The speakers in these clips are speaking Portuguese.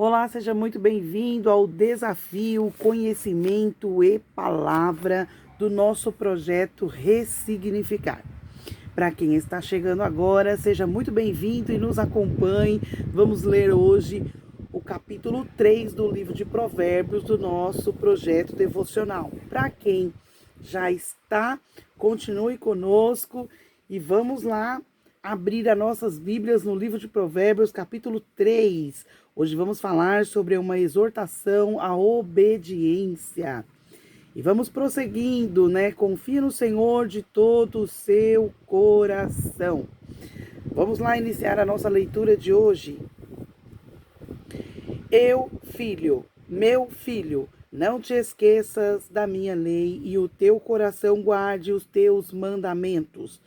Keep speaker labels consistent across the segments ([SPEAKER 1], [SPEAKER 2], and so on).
[SPEAKER 1] Olá, seja muito bem-vindo ao desafio Conhecimento e Palavra do nosso projeto Ressignificar. Para quem está chegando agora, seja muito bem-vindo e nos acompanhe. Vamos ler hoje o capítulo 3 do livro de Provérbios do nosso projeto devocional. Para quem já está, continue conosco e vamos lá abrir as nossas Bíblias no livro de Provérbios, capítulo 3. Hoje vamos falar sobre uma exortação à obediência. E vamos prosseguindo, né? Confie no Senhor de todo o seu coração. Vamos lá iniciar a nossa leitura de hoje. Meu filho, não te esqueças da minha lei e o teu coração guarde os teus mandamentos,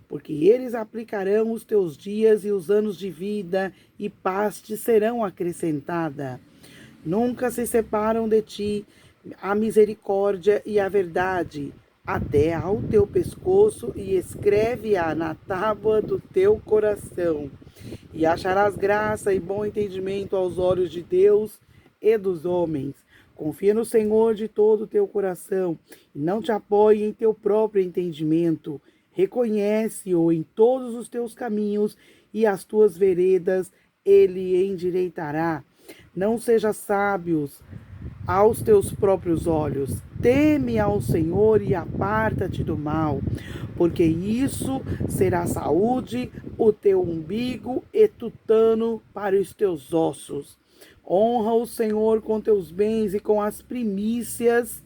[SPEAKER 1] porque eles aplicarão os teus dias e os anos de vida, e paz te serão acrescentada. Nunca se separam de ti a misericórdia e a verdade, até ao teu pescoço, e escreve-a na tábua do teu coração. E acharás graça e bom entendimento aos olhos de Deus e dos homens. Confia no Senhor de todo o teu coração, e não te apoie em teu próprio entendimento. Reconhece-o em todos os teus caminhos, e as tuas veredas ele endireitará. Não sejas sábios aos teus próprios olhos. Teme ao Senhor e aparta-te do mal, porque isso será saúde, o teu umbigo e tutano para os teus ossos. Honra o Senhor com teus bens e com as primícias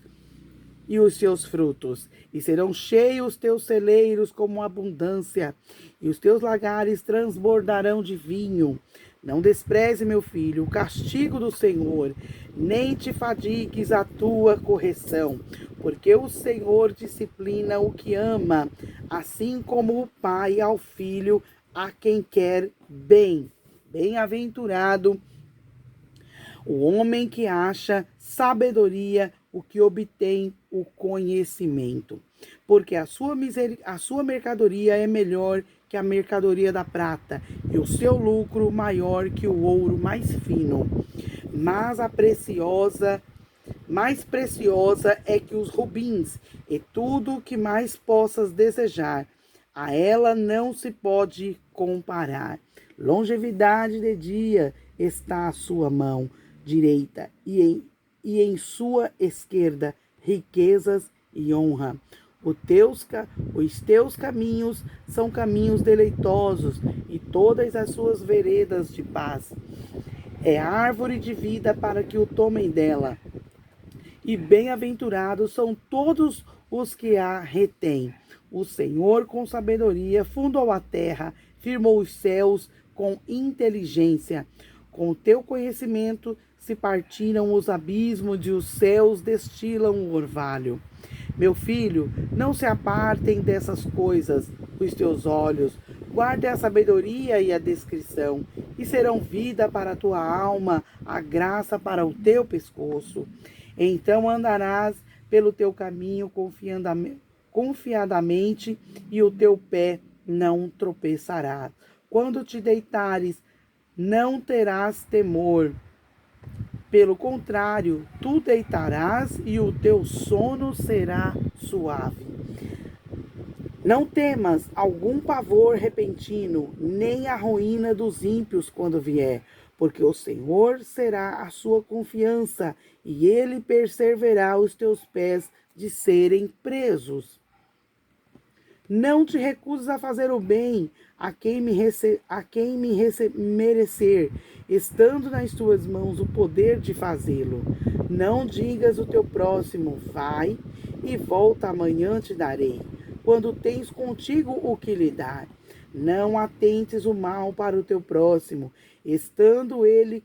[SPEAKER 1] e os seus frutos, e serão cheios teus celeiros como abundância, e os teus lagares transbordarão de vinho. Não despreze, meu filho, o castigo do Senhor, nem te fadigues a tua correção, porque o Senhor disciplina o que ama, assim como o pai ao filho a quem quer bem. Bem-aventurado o homem que acha sabedoria, o que obtém o conhecimento, porque a sua mercadoria é melhor que a mercadoria da prata, e o seu lucro maior que o ouro mais fino. Mas mais preciosa é que os rubins, e tudo o que mais possas desejar. A ela não se pode comparar. Longevidade de dia está à sua mão direita, e em sua esquerda riquezas e honra. Os teus caminhos são caminhos deleitosos, e todas as suas veredas de paz. É árvore de vida para que o tomem dela, e bem-aventurados são todos os que a retêm. O Senhor com sabedoria fundou a terra, firmou os céus com inteligência. Com o teu conhecimento se partiram os abismos, e os céus destilam o orvalho. Meu filho, não se apartem dessas coisas os teus olhos. Guarde a sabedoria e a discrição, e serão vida para a tua alma, a graça para o teu pescoço. Então andarás pelo teu caminho confiadamente, e o teu pé não tropeçará. Quando te deitares, não terás temor. Pelo contrário, tu deitarás e o teu sono será suave. Não temas algum pavor repentino, nem a ruína dos ímpios quando vier, porque o Senhor será a sua confiança, e ele perseverará os teus pés de serem presos. Não te recuses a fazer o bem a quem merecer, estando nas tuas mãos o poder de fazê-lo. Não digas ao teu próximo, vai e volta, amanhã te darei, quando tens contigo o que lhe dar. Não atentes o mal para o teu próximo, estando ele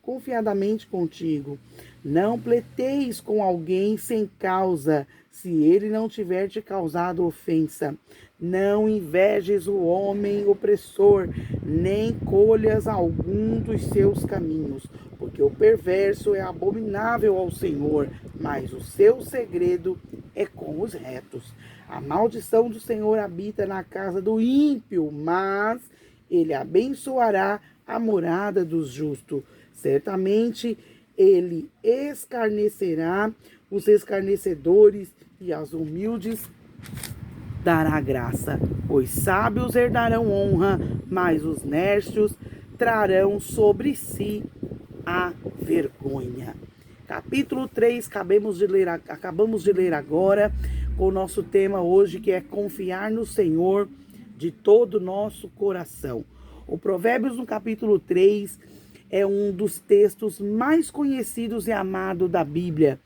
[SPEAKER 1] confiadamente contigo. Não pleiteis com alguém sem causa, se ele não tiver te causado ofensa. Não invejes o homem opressor, nem colhas algum dos seus caminhos, porque o perverso é abominável ao Senhor, mas o seu segredo é com os retos. A maldição do Senhor habita na casa do ímpio, mas ele abençoará a morada dos justos. Certamente ele escarnecerá os escarnecedores e aos humildes dará graça. Os sábios herdarão honra, mas os nércios trarão sobre si a vergonha. Capítulo 3, acabamos de ler agora, com o nosso tema hoje, que é confiar no Senhor de todo o nosso coração. O Provérbios, no capítulo 3, é um dos textos mais conhecidos e amados da Bíblia,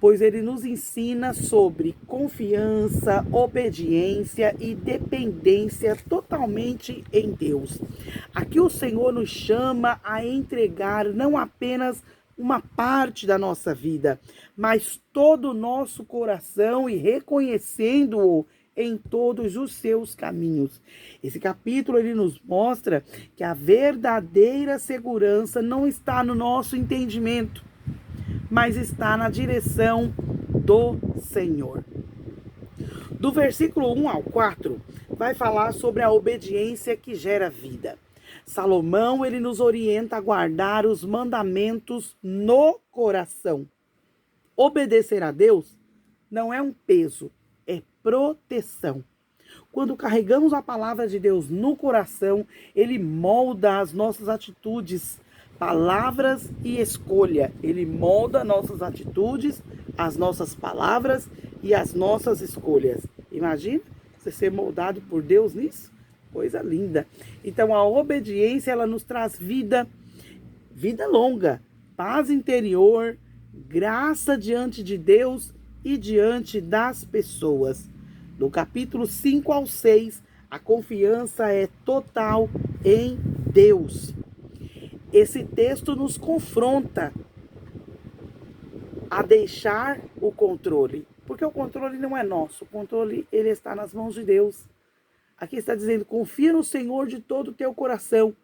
[SPEAKER 1] pois ele nos ensina sobre confiança, obediência e dependência totalmente em Deus. Aqui o Senhor nos chama a entregar não apenas uma parte da nossa vida, mas todo o nosso coração e reconhecendo-o em todos os seus caminhos. Esse capítulo ele nos mostra que a verdadeira segurança não está no nosso entendimento, mas está na direção do Senhor. Do versículo 1 ao 4, vai falar sobre a obediência que gera vida. Salomão, ele nos orienta a guardar os mandamentos no coração. Obedecer a Deus não é um peso, é proteção. Quando carregamos a palavra de Deus no coração, ele molda as nossas atitudes, palavras e escolha. Ele molda nossas atitudes, as nossas palavras e as nossas escolhas. Imagina você ser moldado por Deus nisso? Coisa linda. Então a obediência, ela nos traz vida longa, paz interior, graça diante de Deus e diante das pessoas. Do capítulo 5 ao 6, a confiança é total em Deus. Esse texto nos confronta a deixar o controle, porque o controle não é nosso, o controle ele está nas mãos de Deus. Aqui está dizendo: confia no Senhor de todo o teu coração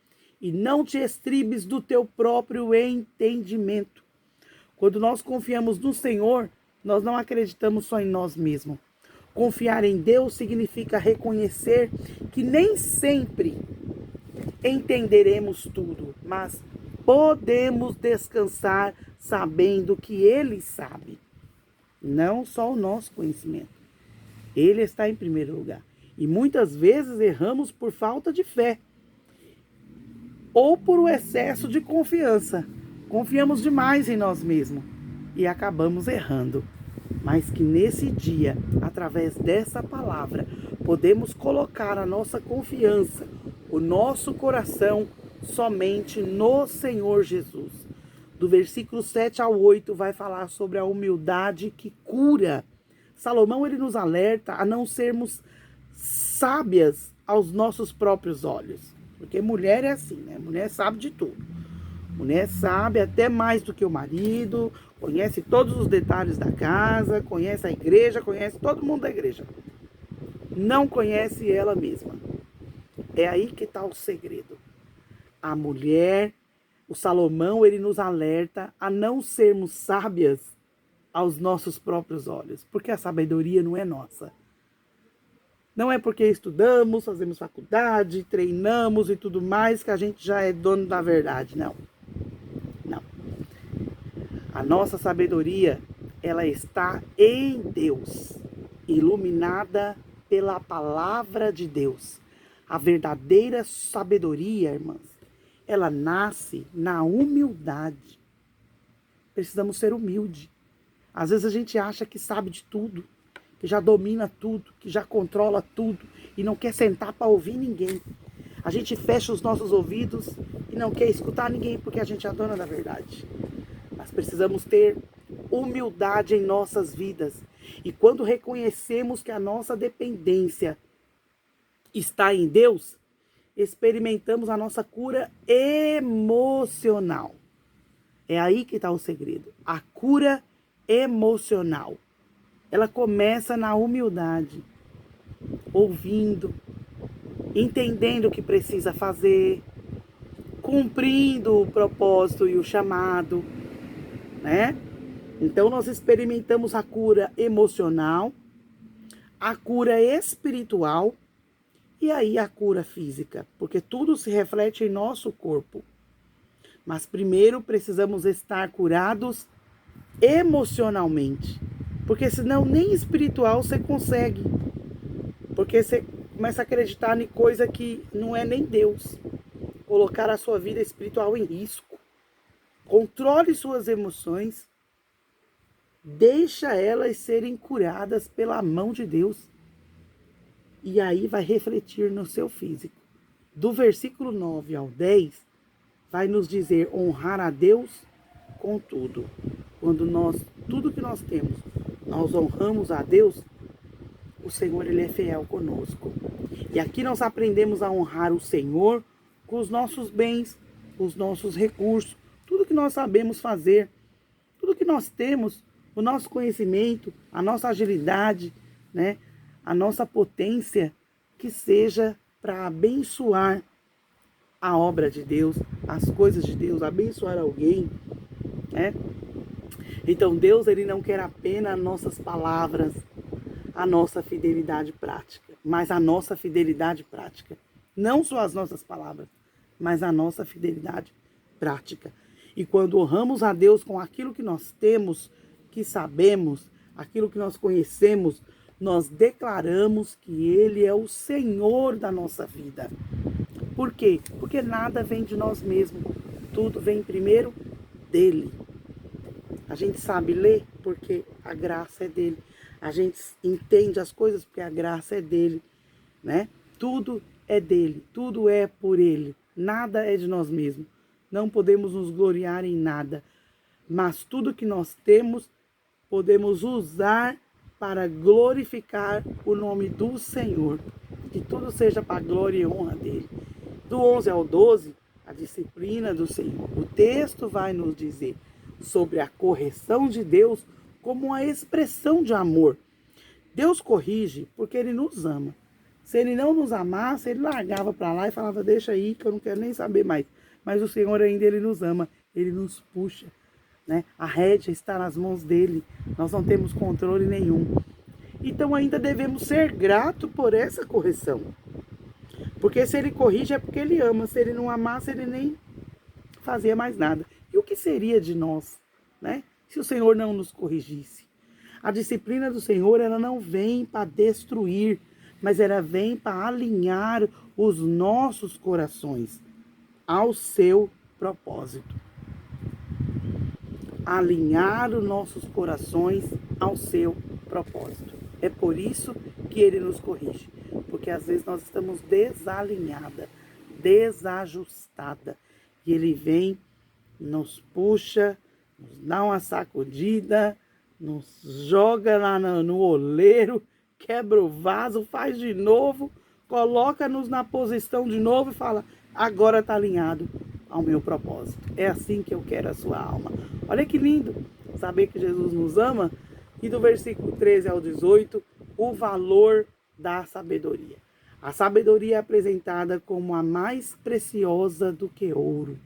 [SPEAKER 1] e não te estribes do teu próprio entendimento. Quando nós confiamos no Senhor, nós não acreditamos só em nós mesmos. Confiar em Deus significa reconhecer que nem sempre entenderemos tudo, mas podemos descansar sabendo que Ele sabe. Não só o nosso conhecimento. Ele está em primeiro lugar. E muitas vezes erramos por falta de fé ou por o excesso de confiança. Confiamos demais em nós mesmos e acabamos errando. Mas que nesse dia, através dessa palavra, podemos colocar a nossa confiança, o nosso coração, somente no Senhor Jesus. Do versículo 7 ao 8 vai falar sobre a humildade que cura. Salomão, ele nos alerta a não sermos sábias aos nossos próprios olhos. Porque mulher é assim, né? Mulher sabe de tudo. Mulher sabe até mais do que o marido, conhece todos os detalhes da casa, conhece a igreja, conhece todo mundo da igreja. Não conhece ela mesma. É aí que está o segredo. A mulher, o Salomão, ele nos alerta a não sermos sábias aos nossos próprios olhos, porque a sabedoria não é nossa. Não é porque estudamos, fazemos faculdade, treinamos e tudo mais que a gente já é dono da verdade, não. Não. A nossa sabedoria, ela está em Deus, iluminada pela palavra de Deus. A verdadeira sabedoria, irmãs, ela nasce na humildade. Precisamos ser humildes. Às vezes a gente acha que sabe de tudo, que já domina tudo, que já controla tudo e não quer sentar para ouvir ninguém. A gente fecha os nossos ouvidos e não quer escutar ninguém porque a gente é a dona da verdade. Mas precisamos ter humildade em nossas vidas. E quando reconhecemos que a nossa dependência está em Deus, experimentamos a nossa cura emocional. É aí que está o segredo. A cura emocional. Ela começa na humildade, ouvindo, entendendo o que precisa fazer, cumprindo o propósito e o chamado, né? Então nós experimentamos a cura emocional, a cura espiritual E aí a cura física, porque tudo se reflete em nosso corpo. Mas primeiro precisamos estar curados emocionalmente, porque senão nem espiritual você consegue, porque você começa a acreditar em coisa que não é nem Deus, colocar a sua vida espiritual em risco. Controle suas emoções, deixa elas serem curadas pela mão de Deus, e aí vai refletir no seu físico. Do versículo 9 ao 10, vai nos dizer honrar a Deus com tudo. Quando tudo que nós temos, nós honramos a Deus, o Senhor, Ele é fiel conosco. E aqui nós aprendemos a honrar o Senhor com os nossos bens, os nossos recursos, tudo que nós sabemos fazer, tudo que nós temos, o nosso conhecimento, a nossa agilidade, né? A nossa potência, que seja para abençoar a obra de Deus, as coisas de Deus, abençoar alguém, né? Então Deus, Ele não quer apenas nossas palavras, a nossa fidelidade prática, mas a nossa fidelidade prática. Não só as nossas palavras, mas a nossa fidelidade prática. E quando honramos a Deus com aquilo que nós temos, que sabemos, aquilo que nós conhecemos, nós declaramos que Ele é o Senhor da nossa vida. Por quê? Porque nada vem de nós mesmos. Tudo vem primeiro dele. A gente sabe ler porque a graça é dele. A gente entende as coisas porque a graça é dele, né? Tudo é dele, tudo é por ele. Nada é de nós mesmos. Não podemos nos gloriar em nada. Mas tudo que nós temos, podemos usar para glorificar o nome do Senhor. Que tudo seja para a glória e honra dele. Do 11 ao 12, a disciplina do Senhor. O texto vai nos dizer sobre a correção de Deus como uma expressão de amor. Deus corrige porque Ele nos ama. Se Ele não nos amasse, Ele largava para lá e falava, deixa aí que eu não quero nem saber mais. Mas o Senhor ainda, Ele nos ama, Ele nos puxa, né? A rédea está nas mãos dEle, nós não temos controle nenhum. Então ainda devemos ser gratos por essa correção. Porque se Ele corrige é porque Ele ama, se Ele não amasse, Ele nem fazia mais nada. E o que seria de nós, né? Se o Senhor não nos corrigisse? A disciplina do Senhor, ela não vem para destruir, mas ela vem para alinhar os nossos corações ao seu propósito. Alinhar os nossos corações ao seu propósito. É por isso que Ele nos corrige, porque às vezes nós estamos desalinhada, desajustada, e Ele vem, nos puxa, nos dá uma sacudida, nos joga lá no oleiro, quebra o vaso, faz de novo, coloca-nos na posição de novo e fala, agora está alinhado ao meu propósito. É assim que eu quero a sua alma. Olha que lindo saber que Jesus nos ama. E do versículo 13 ao 18, o valor da sabedoria. A sabedoria é apresentada como a mais preciosa do que ouro.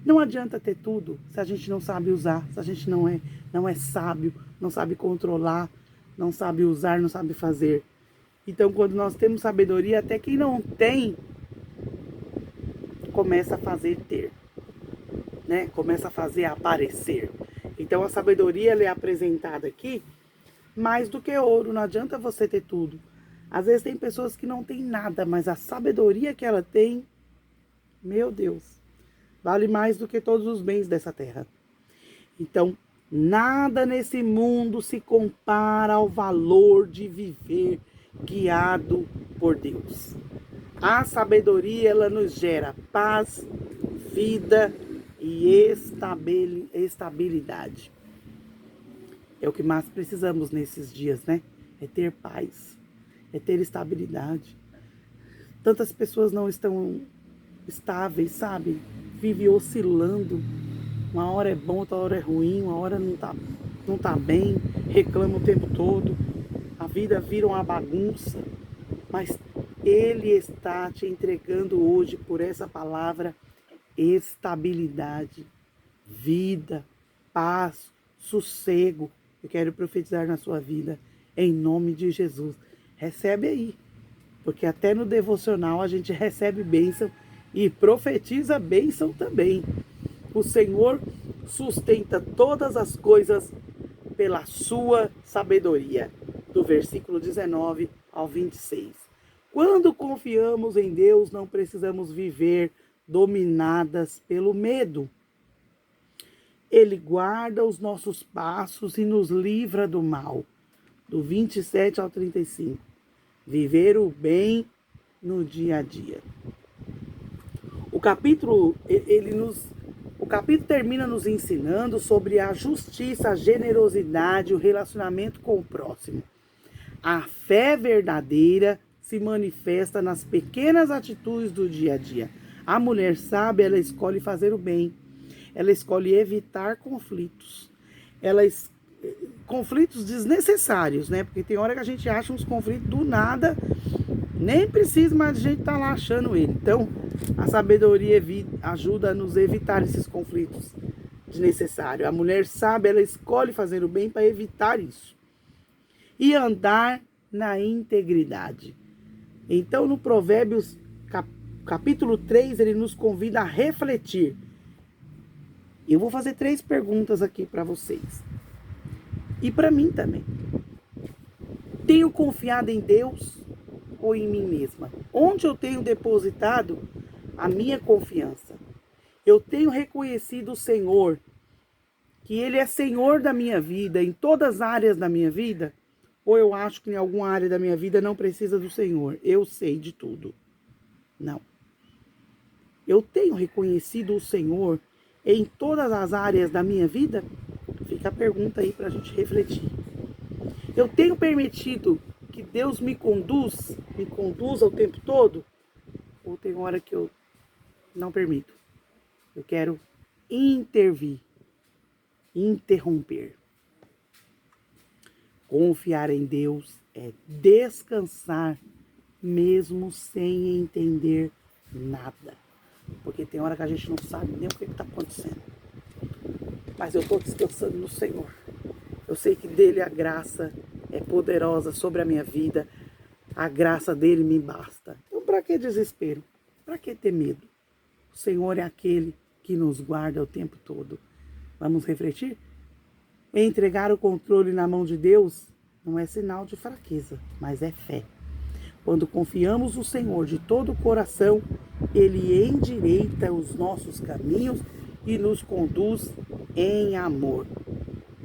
[SPEAKER 1] Não adianta ter tudo se a gente não sabe usar, se a gente não é sábio, não sabe controlar, não sabe usar, não sabe fazer. Então, quando nós temos sabedoria, até quem não tem, começa a fazer ter, né? Começa a fazer aparecer. Então, a sabedoria ela é apresentada aqui mais do que ouro. Não adianta você ter tudo. Às vezes tem pessoas que não têm nada, mas a sabedoria que ela tem, meu Deus, vale mais do que todos os bens dessa terra. Então, nada nesse mundo se compara ao valor de viver guiado por Deus. A sabedoria, ela nos gera paz, vida e estabilidade. É o que mais precisamos nesses dias, né? É ter paz, é ter estabilidade. Tantas pessoas não estão estáveis, sabe? Vive oscilando. Uma hora é bom, outra hora é ruim, uma hora não tá bem, reclama o tempo todo. A vida vira uma bagunça. Mas Ele está te entregando hoje, por essa palavra, estabilidade, vida, paz, sossego. Eu quero profetizar na sua vida, em nome de Jesus. Recebe aí. porque até no devocional a gente recebe bênção e profetiza bênção também. O Senhor sustenta todas as coisas pela sua sabedoria. Do versículo 19 ao 26. Quando confiamos em Deus, não precisamos viver dominadas pelo medo. Ele guarda os nossos passos e nos livra do mal. Do 27 ao 35. Viver o bem no dia a dia. O capítulo termina nos ensinando sobre a justiça, a generosidade, o relacionamento com o próximo. A fé verdadeira se manifesta nas pequenas atitudes do dia a dia. A mulher sábia, ela escolhe fazer o bem. Ela escolhe evitar conflitos. Conflitos desnecessários, né? Porque tem hora que a gente acha uns conflitos do nada, nem precisa, mas a gente tá lá achando ele. Então, a sabedoria ajuda a nos evitar esses conflitos desnecessários. A mulher sábia, ela escolhe fazer o bem para evitar isso. E andar na integridade. Então, no Provérbios, capítulo 3, ele nos convida a refletir. Eu vou fazer 3 perguntas aqui para vocês. E para mim também. Tenho confiado em Deus ou em mim mesma? Onde eu tenho depositado a minha confiança? Eu tenho reconhecido o Senhor, que Ele é Senhor da minha vida, em todas as áreas da minha vida? Ou eu acho que em alguma área da minha vida não precisa do Senhor? Eu sei de tudo. Não. Eu tenho reconhecido o Senhor em todas as áreas da minha vida? Fica a pergunta aí para a gente refletir. Eu tenho permitido que Deus me conduza o tempo todo? Ou tem hora que eu não permito? Eu quero intervir, interromper. Confiar em Deus é descansar mesmo sem entender nada. Porque tem hora que a gente não sabe nem o que está acontecendo. Mas eu estou descansando no Senhor. Eu sei que dele a graça é poderosa sobre a minha vida. A graça dele me basta. Então, para que desespero? Para que ter medo? O Senhor é aquele que nos guarda o tempo todo. Vamos refletir? Entregar o controle na mão de Deus não é sinal de fraqueza, mas é fé. Quando confiamos no Senhor de todo o coração, Ele endireita os nossos caminhos e nos conduz em amor.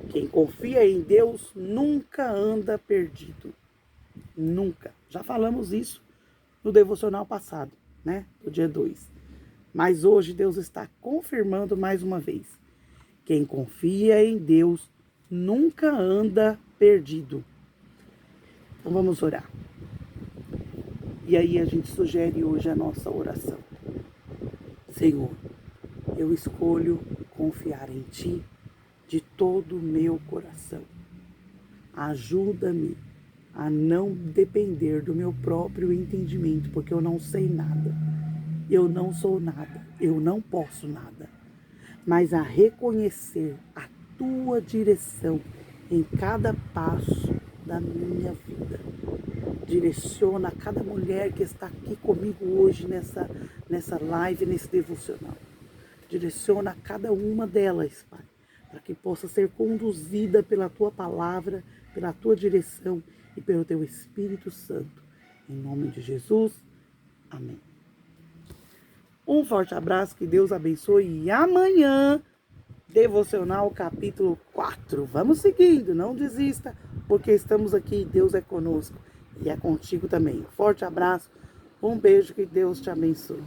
[SPEAKER 1] Quem confia em Deus nunca anda perdido. Nunca. Já falamos isso no devocional passado, né? No dia 2. Mas hoje Deus está confirmando mais uma vez. Quem confia em Deus nunca anda perdido. Então vamos orar. E aí a gente sugere hoje a nossa oração. Senhor, eu escolho confiar em Ti de todo o meu coração. Ajuda-me a não depender do meu próprio entendimento, porque eu não sei nada. Eu não sou nada. Eu não posso nada. Mas a reconhecer a Tua direção em cada passo da minha vida. Direciona cada mulher que está aqui comigo hoje nessa live, nesse devocional. Direciona cada uma delas, Pai, para que possa ser conduzida pela Tua palavra, pela Tua direção e pelo Teu Espírito Santo. Em nome de Jesus, amém. Um forte abraço, que Deus abençoe e amanhã, devocional capítulo 4. Vamos seguindo, não desista, porque estamos aqui, Deus é conosco e é contigo também. Forte abraço, um beijo, que Deus te abençoe.